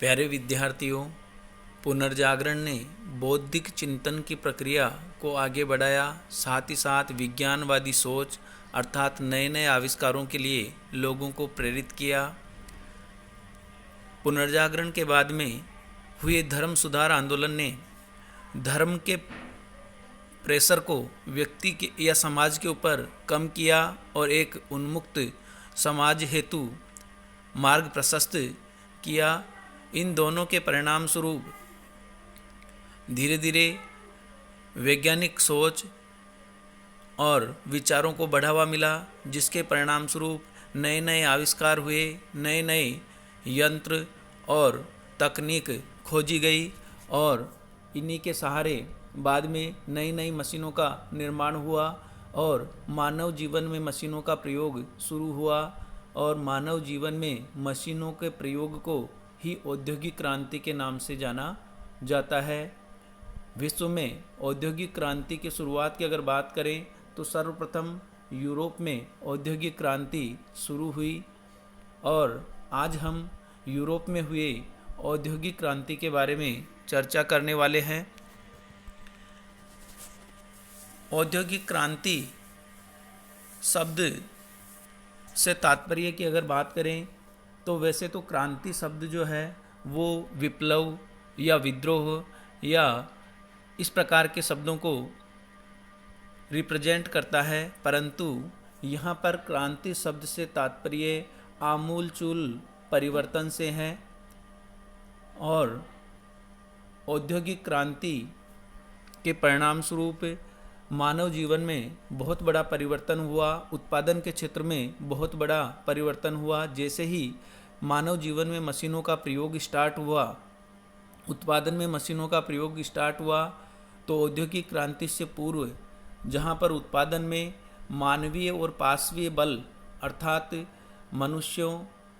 प्यारे विद्यार्थियों, पुनर्जागरण ने बौद्धिक चिंतन की प्रक्रिया को आगे बढ़ाया, साथ ही साथ विज्ञानवादी सोच अर्थात नए नए आविष्कारों के लिए लोगों को प्रेरित किया। पुनर्जागरण के बाद में हुए धर्म सुधार आंदोलन ने धर्म के प्रेशर को व्यक्ति के या समाज के ऊपर कम किया और एक उन्मुक्त समाज हेतु मार्ग प्रशस्त किया। इन दोनों के परिणाम स्वरूप धीरे धीरे वैज्ञानिक सोच और विचारों को बढ़ावा मिला, जिसके परिणाम स्वरूप नए नए आविष्कार हुए, नए नए यंत्र और तकनीक खोजी गई और इन्हीं के सहारे बाद में नई नई मशीनों का निर्माण हुआ और मानव जीवन में मशीनों का प्रयोग शुरू हुआ और मानव जीवन में मशीनों के प्रयोग को ही औद्योगिक क्रांति के नाम से जाना जाता है। विश्व में औद्योगिक क्रांति की शुरुआत की अगर बात करें तो सर्वप्रथम यूरोप में औद्योगिक क्रांति शुरू हुई और आज हम यूरोप में हुए औद्योगिक क्रांति के बारे में चर्चा करने वाले हैं। औद्योगिक क्रांति शब्द से तात्पर्य की अगर बात करें तो वैसे तो क्रांति शब्द जो है वो विप्लव या विद्रोह या इस प्रकार के शब्दों को रिप्रेजेंट करता है, परंतु यहाँ पर क्रांति शब्द से तात्पर्य आमूलचूल परिवर्तन से है और औद्योगिक क्रांति के परिणाम स्वरूप मानव जीवन में बहुत बड़ा परिवर्तन हुआ, उत्पादन के क्षेत्र में बहुत बड़ा परिवर्तन हुआ। जैसे ही मानव जीवन में मशीनों का प्रयोग स्टार्ट हुआ, उत्पादन में मशीनों का प्रयोग स्टार्ट हुआ, तो औद्योगिक क्रांति से पूर्व जहाँ पर उत्पादन में मानवीय और पाशवीय बल अर्थात मनुष्यों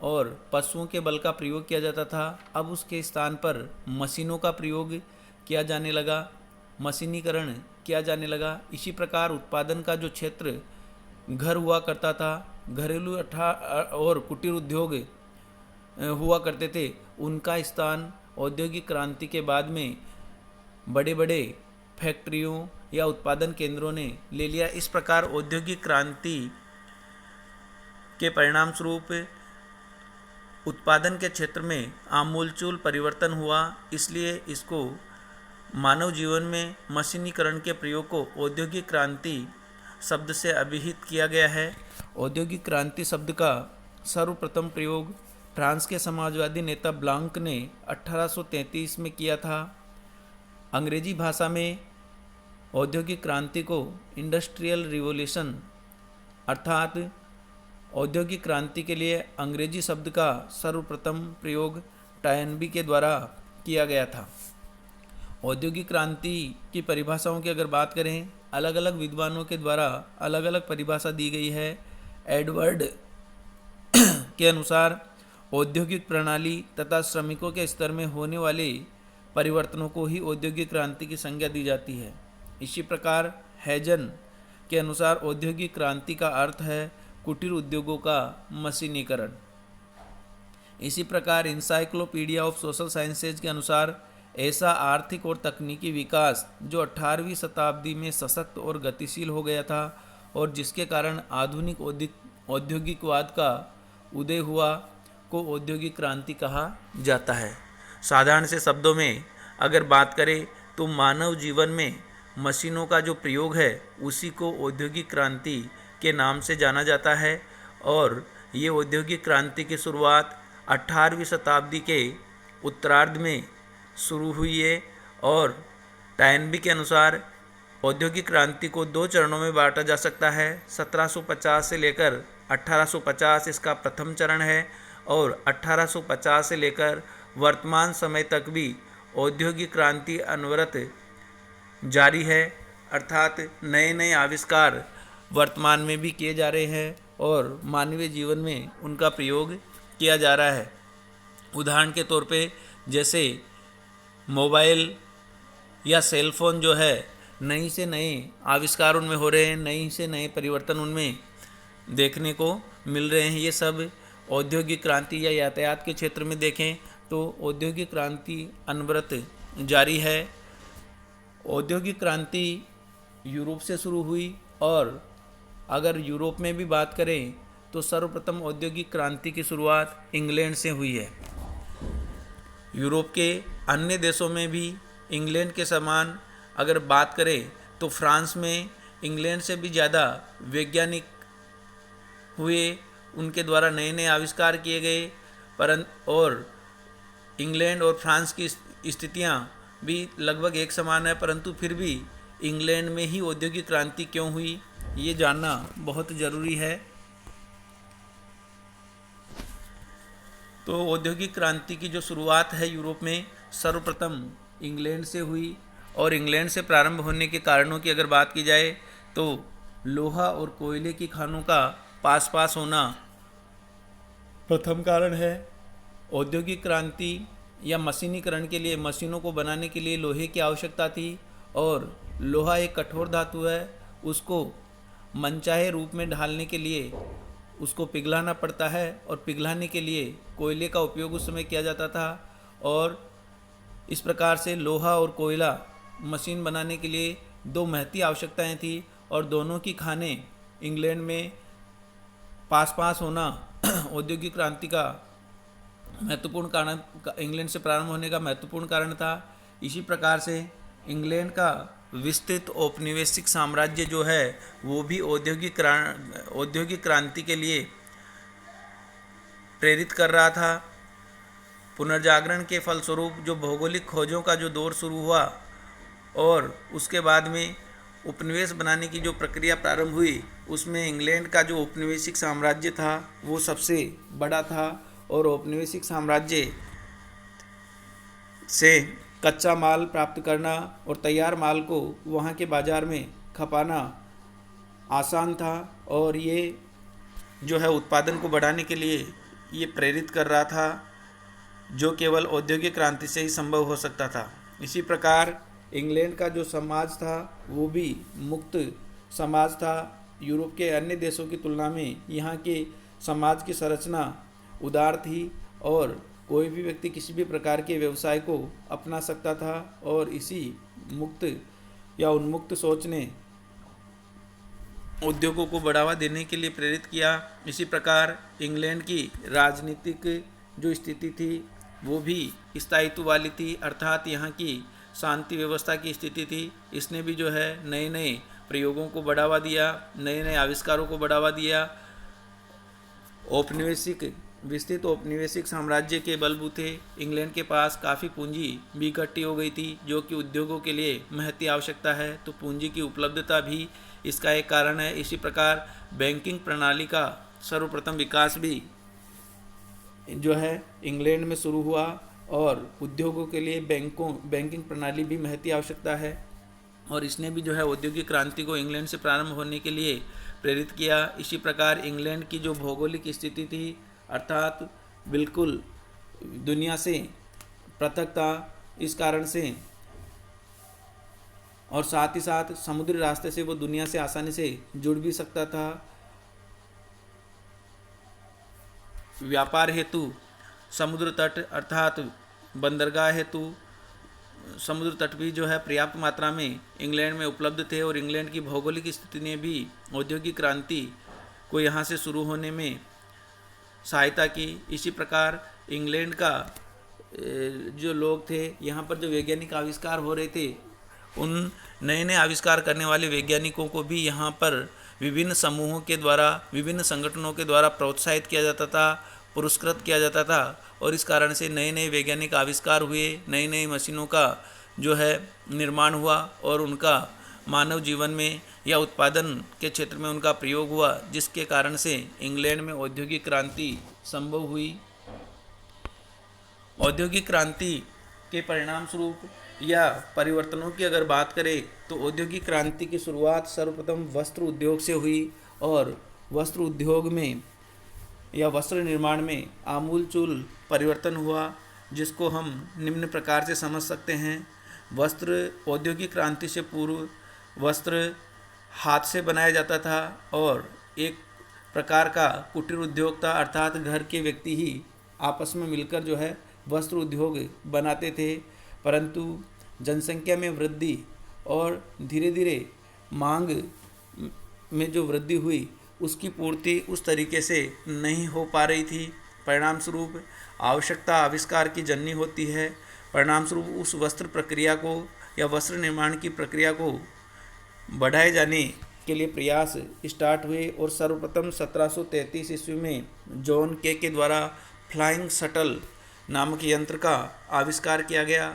और पशुओं के बल का प्रयोग किया जाता था, अब उसके स्थान पर मशीनों का प्रयोग किया जाने लगा, मशीनीकरण किया जाने लगा। इसी प्रकार उत्पादन का जो क्षेत्र घर हुआ करता था, घरेलू और कुटीर उद्योग हुआ करते थे, उनका स्थान औद्योगिक क्रांति के बाद में बड़े बड़े फैक्ट्रियों या उत्पादन केंद्रों ने ले लिया। इस प्रकार औद्योगिक क्रांति के परिणाम स्वरूप उत्पादन के क्षेत्र में आमूलचूल परिवर्तन हुआ, इसलिए इसको मानव जीवन में मशीनीकरण के प्रयोग को औद्योगिक क्रांति शब्द से अभिहित किया गया है। औद्योगिक क्रांति शब्द का सर्वप्रथम प्रयोग फ्रांस के समाजवादी नेता ब्लांक ने 1833 में किया था। अंग्रेजी भाषा में औद्योगिक क्रांति को इंडस्ट्रियल रिवॉल्यूशन अर्थात औद्योगिक क्रांति के लिए अंग्रेजी शब्द का सर्वप्रथम प्रयोग टॉयनबी के द्वारा किया गया था। औद्योगिक क्रांति की परिभाषाओं की अगर बात करें, अलग अलग विद्वानों के द्वारा अलग अलग परिभाषा दी गई है। एडवर्ड के अनुसार औद्योगिक प्रणाली तथा श्रमिकों के स्तर में होने वाले परिवर्तनों को ही औद्योगिक क्रांति की संज्ञा दी जाती है। इसी प्रकार हैजन के अनुसार औद्योगिक क्रांति का अर्थ है कुटीर उद्योगों का मशीनीकरण। इसी प्रकार इंसाइक्लोपीडिया ऑफ सोशल साइंसेज के अनुसार ऐसा आर्थिक और तकनीकी विकास जो 18वीं शताब्दी में सशक्त और गतिशील हो गया था और जिसके कारण आधुनिक औद्योगिकवाद का उदय हुआ को औद्योगिक क्रांति कहा जाता है। साधारण से शब्दों में अगर बात करें तो मानव जीवन में मशीनों का जो प्रयोग है उसी को औद्योगिक क्रांति के नाम से जाना जाता है और ये औद्योगिक क्रांति की शुरुआत 18वीं शताब्दी के उत्तरार्ध में शुरू हुई है और टॉयनबी के अनुसार औद्योगिक क्रांति को दो चरणों में बांटा जा सकता है। 1750 से लेकर 1850 इसका प्रथम चरण है और 1850 से लेकर वर्तमान समय तक भी औद्योगिक क्रांति अनवरत जारी है, अर्थात नए नए आविष्कार वर्तमान में भी किए जा रहे हैं और मानवीय जीवन में उनका प्रयोग किया जा रहा है। उदाहरण के तौर पे जैसे मोबाइल या सेल फोन जो है, नई से नए आविष्कार उनमें हो रहे हैं, नई से नए परिवर्तन उनमें देखने को मिल रहे हैं। ये सब औद्योगिक क्रांति या यातायात के क्षेत्र में देखें तो औद्योगिक क्रांति अनवरत जारी है। औद्योगिक क्रांति यूरोप से शुरू हुई, और अगर यूरोप में भी बात करें तो सर्वप्रथम औद्योगिक क्रांति की शुरुआत इंग्लैंड से हुई है। यूरोप के अन्य देशों में भी इंग्लैंड के समान अगर बात करें तो फ्रांस में इंग्लैंड से भी ज़्यादा वैज्ञानिक हुए, उनके द्वारा नए नए आविष्कार किए गए। और इंग्लैंड और फ्रांस की स्थितियाँ भी लगभग एक समान है, परंतु फिर भी इंग्लैंड में ही औद्योगिक क्रांति क्यों हुई, ये जानना बहुत ज़रूरी है। तो औद्योगिक क्रांति की जो शुरुआत है यूरोप में, सर्वप्रथम इंग्लैंड से हुई। और इंग्लैंड से प्रारंभ होने के कारणों की अगर बात की जाए तो लोहा और कोयले की खानों का पास पास होना प्रथम कारण है। औद्योगिक क्रांति या मशीनीकरण के लिए, मशीनों को बनाने के लिए लोहे की आवश्यकता थी, और लोहा एक कठोर धातु है, उसको मनचाहे रूप में ढालने के लिए उसको पिघलाना पड़ता है, और पिघलाने के लिए कोयले का उपयोग उस समय किया जाता था। और इस प्रकार से लोहा और कोयला मशीन बनाने के लिए दो महती आवश्यकताएं थी, और दोनों की खानें इंग्लैंड में पास पास होना औद्योगिक क्रांति का महत्वपूर्ण कारण, इंग्लैंड से प्रारंभ होने का महत्वपूर्ण कारण था। इसी प्रकार से इंग्लैंड का विस्तृत औपनिवेशिक साम्राज्य जो है वो भी औद्योगिक क्रांति के लिए प्रेरित कर रहा था। पुनर्जागरण के फलस्वरूप जो भौगोलिक खोजों का जो दौर शुरू हुआ, और उसके बाद में उपनिवेश बनाने की जो प्रक्रिया प्रारंभ हुई, उसमें इंग्लैंड का जो औपनिवेशिक साम्राज्य था वो सबसे बड़ा था। और औपनिवेशिक साम्राज्य से कच्चा माल प्राप्त करना और तैयार माल को वहाँ के बाज़ार में खपाना आसान था, और ये जो है उत्पादन को बढ़ाने के लिए ये प्रेरित कर रहा था, जो केवल औद्योगिक क्रांति से ही संभव हो सकता था। इसी प्रकार इंग्लैंड का जो समाज था वो भी मुक्त समाज था। यूरोप के अन्य देशों की तुलना में यहाँ के समाज की संरचना उदार थी, और कोई भी व्यक्ति किसी भी प्रकार के व्यवसाय को अपना सकता था, और इसी मुक्त या उन्मुक्त सोच ने उद्योगों को बढ़ावा देने के लिए प्रेरित किया। इसी प्रकार इंग्लैंड की राजनीतिक जो स्थिति थी वो भी स्थायित्व वाली थी, अर्थात यहाँ की शांति व्यवस्था की स्थिति थी। इसने भी जो है नए नए प्रयोगों को बढ़ावा दिया, नए नए आविष्कारों को बढ़ावा दिया। विस्तृत औपनिवेशिक साम्राज्य के बलबूते इंग्लैंड के पास काफ़ी पूंजी भी इकट्ठी हो गई थी, जो कि उद्योगों के लिए महती आवश्यकता है, तो पूंजी की उपलब्धता भी इसका एक कारण है। इसी प्रकार बैंकिंग प्रणाली का सर्वप्रथम विकास भी जो है इंग्लैंड में शुरू हुआ, और उद्योगों के लिए बैंकिंग प्रणाली भी महती आवश्यकता है, और इसने भी जो है औद्योगिक क्रांति को इंग्लैंड से प्रारंभ होने के लिए प्रेरित किया। इसी प्रकार इंग्लैंड की जो भौगोलिक स्थिति थी, अर्थात बिल्कुल दुनिया से पृथक था, इस कारण से, और साथ ही साथ समुद्री रास्ते से वो दुनिया से आसानी से जुड़ भी सकता था। व्यापार हेतु समुद्र तट अर्थात बंदरगाह हेतु समुद्र तट भी जो है पर्याप्त मात्रा में इंग्लैंड में उपलब्ध थे, और इंग्लैंड की भौगोलिक स्थिति ने भी औद्योगिक क्रांति को यहाँ से शुरू होने में सहायता की। इसी प्रकार इंग्लैंड का जो लोग थे, यहाँ पर जो वैज्ञानिक आविष्कार हो रहे थे, उन नए नए आविष्कार करने वाले वैज्ञानिकों को भी यहाँ पर विभिन्न समूहों के द्वारा, विभिन्न संगठनों के द्वारा प्रोत्साहित किया जाता था, पुरस्कृत किया जाता था, और इस कारण से नए नए वैज्ञानिक आविष्कार हुए, नई नई मशीनों का जो है निर्माण हुआ, और उनका मानव जीवन में या उत्पादन के क्षेत्र में उनका प्रयोग हुआ, जिसके कारण से इंग्लैंड में औद्योगिक क्रांति संभव हुई। औद्योगिक क्रांति के परिणाम स्वरूप या परिवर्तनों की अगर बात करें तो औद्योगिक क्रांति की शुरुआत सर्वप्रथम वस्त्र उद्योग से हुई, और वस्त्र उद्योग में या वस्त्र निर्माण में आमूलचूल परिवर्तन हुआ, जिसको हम निम्न प्रकार से समझ सकते हैं। वस्त्र औद्योगिक क्रांति से पूर्व वस्त्र हाथ से बनाया जाता था, और एक प्रकार का कुटीर उद्योग था, अर्थात घर के व्यक्ति ही आपस में मिलकर जो है वस्त्र उद्योग बनाते थे, परंतु जनसंख्या में वृद्धि और धीरे धीरे मांग में जो वृद्धि हुई उसकी पूर्ति उस तरीके से नहीं हो पा रही थी। परिणाम स्वरूप आवश्यकता आविष्कार की जननी होती है। परिणाम स्वरूप उस वस्त्र प्रक्रिया को या वस्त्र निर्माण की प्रक्रिया को बढ़ाए जाने के लिए प्रयास स्टार्ट हुए और सर्वप्रथम 1733 ईस्वी में जॉन के द्वारा फ्लाइंग शटल नामक यंत्र का आविष्कार किया गया।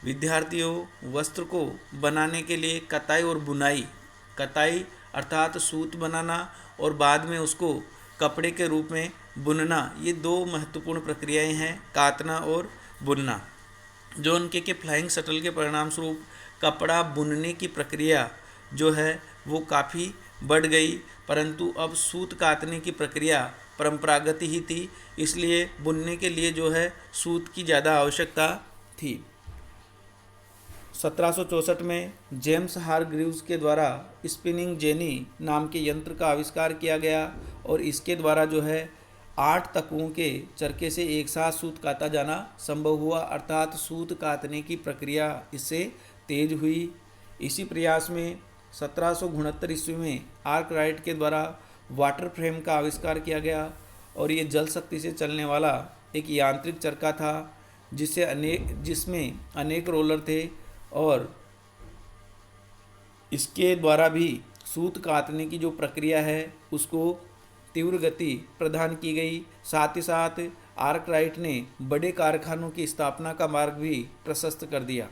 विद्यार्थियों वस्त्र को बनाने के लिए कताई और बुनाई, कताई अर्थात सूत बनाना और बाद में उसको कपड़े के रूप में बुनना, ये दो महत्वपूर्ण प्रक्रियाएं हैं, कातना और बुनना। जॉन के फ्लाइंग शटल के परिणाम स्वरूप कपड़ा बुनने की प्रक्रिया जो है वो काफ़ी बढ़ गई, परंतु अब सूत कातने की प्रक्रिया परंपरागत ही थी, इसलिए बुनने के लिए जो है सूत की ज़्यादा आवश्यकता थी। 1764 में जेम्स हारग्रीव्स के द्वारा स्पिनिंग जेनी नाम के यंत्र का आविष्कार किया गया और इसके द्वारा जो है 8 तकुओं के चरखे से एक साथ सूत काता जाना संभव हुआ, अर्थात सूत कातने की प्रक्रिया इससे तेज हुई। इसी प्रयास में 1769 ईस्वी में आर्कराइट के द्वारा वाटर फ्रेम का आविष्कार किया गया और ये जल शक्ति से चलने वाला एक यांत्रिक चरखा था जिसमें अनेक रोलर थे और इसके द्वारा भी सूत कातने की जो प्रक्रिया है उसको तीव्र गति प्रदान की गई। साथ ही साथ आर्कराइट ने बड़े कारखानों की स्थापना का मार्ग भी प्रशस्त कर दिया।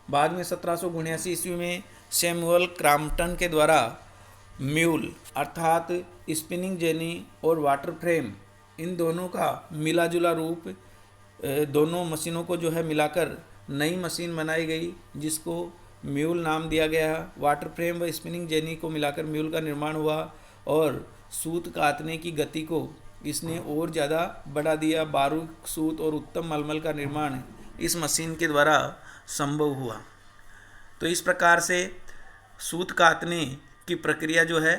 बाद में 1779 ईस्वी में सैमुअल क्रॉम्पटन के द्वारा म्यूल अर्थात स्पिनिंग जेनी और वाटर फ्रेम, इन दोनों का मिला जुला रूप, दोनों मशीनों को जो है मिलाकर नई मशीन बनाई गई जिसको म्यूल नाम दिया गया। वाटर फ्रेम व स्पिनिंग जेनी को मिलाकर म्यूल का निर्माण हुआ और सूत कातने की गति को इसने और ज़्यादा बढ़ा दिया। बारीक सूत और उत्तम मलमल का निर्माण इस मशीन के द्वारा संभव हुआ। तो इस प्रकार से सूत कातने की प्रक्रिया जो है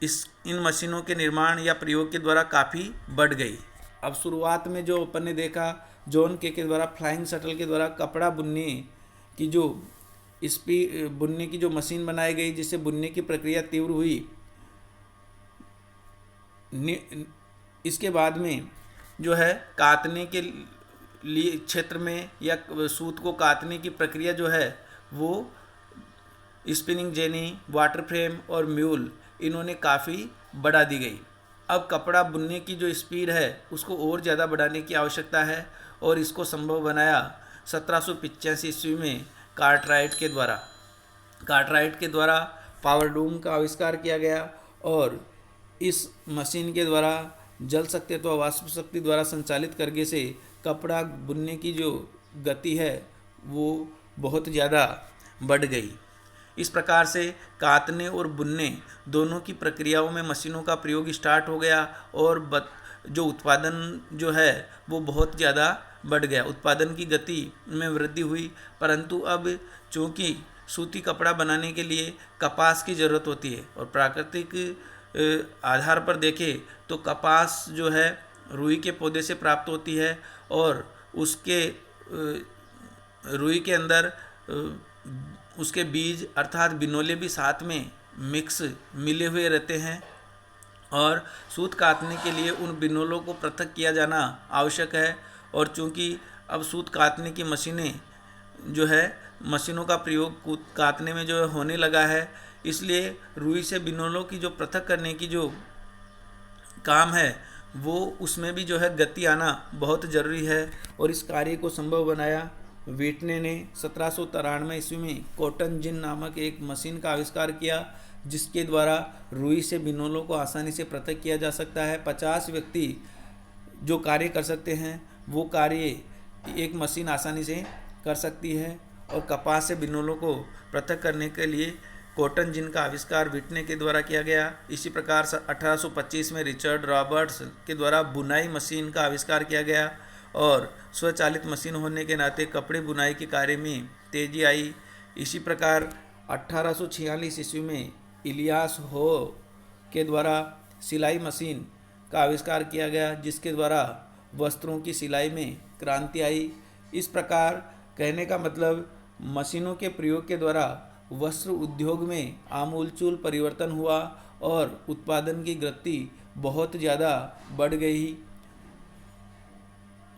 इन मशीनों के निर्माण या प्रयोग के द्वारा काफ़ी बढ़ गई। अब शुरुआत में जो अपन ने देखा जॉन के द्वारा फ्लाइंग शटल के द्वारा कपड़ा बुनने की जो मशीन बनाई गई जिससे बुनने की प्रक्रिया तीव्र हुई। इसके बाद में जो है कातने के लिए क्षेत्र में या सूत को कातने की प्रक्रिया जो है वो स्पिनिंग जेनी, वाटर फ्रेम और म्यूल, इन्होंने काफ़ी बढ़ा दी गई। अब कपड़ा बुनने की जो स्पीड है उसको और ज़्यादा बढ़ाने की आवश्यकता है और इसको संभव बनाया 1785 ईस्वी में कार्टराइट के द्वारा पावरलूम का आविष्कार किया गया और इस मशीन के द्वारा जल शक्ति अथवा वाष्प शक्ति द्वारा संचालित करके से कपड़ा बुनने की जो गति है वो बहुत ज़्यादा बढ़ गई। इस प्रकार से कातने और बुनने दोनों की प्रक्रियाओं में मशीनों का प्रयोग स्टार्ट हो गया और जो उत्पादन जो है वो बहुत ज़्यादा बढ़ गया। उत्पादन की गति में वृद्धि हुई, परंतु अब चूँकि सूती कपड़ा बनाने के लिए कपास की ज़रूरत होती है और प्राकृतिक आधार पर देखें तो कपास जो है रुई के पौधे से प्राप्त होती है और उसके रुई के अंदर उसके बीज अर्थात बिनोले भी साथ में मिक्स मिले हुए रहते हैं और सूत कातने के लिए उन बिनोलों को पृथक किया जाना आवश्यक है। और चूंकि अब सूत कातने की मशीनें जो है मशीनों का प्रयोग कातने में जो है होने लगा है, इसलिए रुई से बिनोलों की जो पृथक करने की जो काम है वो उसमें भी जो है गति आना बहुत ज़रूरी है और इस कार्य को संभव बनाया व्हिटने ने 1793 ईस्वी में कॉटन जिन नामक एक मशीन का आविष्कार किया जिसके द्वारा रुई से बिनोलों को आसानी से पृथक किया जा सकता है। 50 व्यक्ति जो कार्य कर सकते हैं वो कार्य एक मशीन आसानी से कर सकती है और कपास से बिनोलों को पृथक करने के लिए कॉटन जिन का आविष्कार व्हिटने के द्वारा किया गया। इसी प्रकार 1825 में रिचर्ड रॉबर्ट्स के द्वारा बुनाई मशीन का आविष्कार किया गया और स्वचालित मशीन होने के नाते कपड़े बुनाई के कार्य में तेजी आई। इसी प्रकार 1846 ईस्वी में इलियास हो के द्वारा सिलाई मशीन का आविष्कार किया गया जिसके द्वारा वस्त्रों की सिलाई में क्रांति आई। इस प्रकार कहने का मतलब मशीनों के प्रयोग के द्वारा वस्त्र उद्योग में आमूलचूल परिवर्तन हुआ और उत्पादन की गति बहुत ज़्यादा बढ़ गई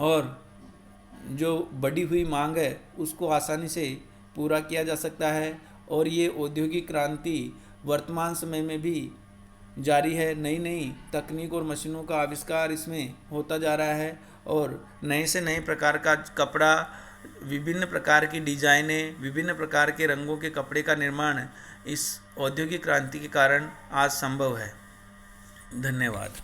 और जो बढ़ी हुई मांग है उसको आसानी से पूरा किया जा सकता है। और ये औद्योगिक क्रांति वर्तमान समय में भी जारी है। नई नई तकनीक और मशीनों का आविष्कार इसमें होता जा रहा है और नए से नए प्रकार का कपड़ा, विभिन्न प्रकार की डिजाइनें, विभिन्न प्रकार के रंगों के कपड़े का निर्माण इस औद्योगिक क्रांति के कारण आज संभव है। धन्यवाद।